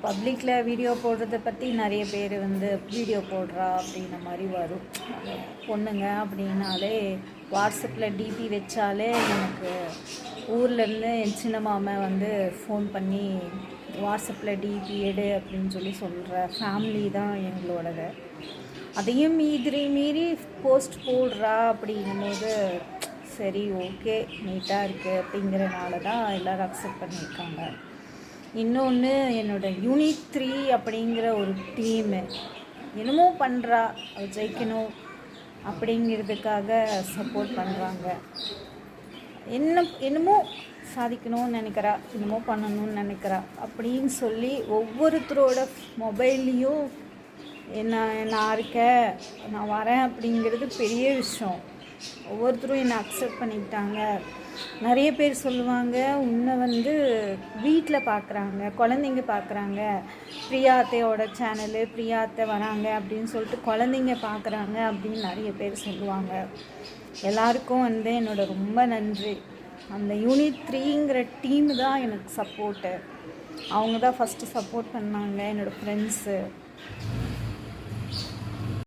பப்ளிக்கில் வீடியோ போடுறத பற்றி நிறைய பேர் வீடியோ போடுறா அப்படின்ற மாதிரி வரும். பொண்ணுங்க அப்படின்னாலே வாட்ஸ்அப்பில் டிபி வச்சாலே எனக்கு ஊர்லேருந்து என் சின்ன மாமா ஃபோன் பண்ணி வாட்ஸ்அப்பில் டிபி எடு அப்படின்னு சொல்கிற ஃபேமிலி தான் எங்களோடது. அதையும் மீறி போஸ்ட் போடுறா அப்படிங்கும்போது சரி ஓகே நீட்டாக இருக்குது அப்படிங்கிறனால தான் எல்லோரும் அக்செப்ட் பண்ணியிருக்காங்க. இன்னொன்று என்னோடய யூனிட் 3 அப்படிங்கிற ஒரு டீமு என்னமோ பண்ணுறா, ஜெயிக்கணும் அப்படிங்கிறதுக்காக சப்போர்ட் பண்ணுறாங்க. என்னமோ சாதிக்கணும்னு நினைக்கிறா, என்னமோ பண்ணணும்னு நினைக்கிறா அப்படின்னு சொல்லி ஒவ்வொருத்தரோட மொபைல்லையும் நான் இருக்கேன், நான் வரேன் அப்படிங்கிறது பெரிய விஷயம். ஒவ்வொருத்தரும் என்னை அக்செப்ட் பண்ணிக்கிட்டாங்க. நிறைய பேர் சொல்லுவாங்க, உன்னை வீட்டில் பார்க்குறாங்க, குழந்தைங்க பார்க்குறாங்க, பிரியா அத்தையோட சேனலு பிரியா அத்தை வராங்க அப்படின்னு சொல்லிட்டு குழந்தைங்க பார்க்குறாங்க அப்படின்னு நிறைய பேர் சொல்லுவாங்க. எல்லாருக்கும் என்னோட ரொம்ப நன்றி. அந்த யூனிட் 3ங்கிற டீமு தான் எனக்கு சப்போர்ட்டு. அவங்க தான் ஃபஸ்ட்டு சப்போர்ட் பண்ணாங்க, என்னோடய ஃப்ரெண்ட்ஸு.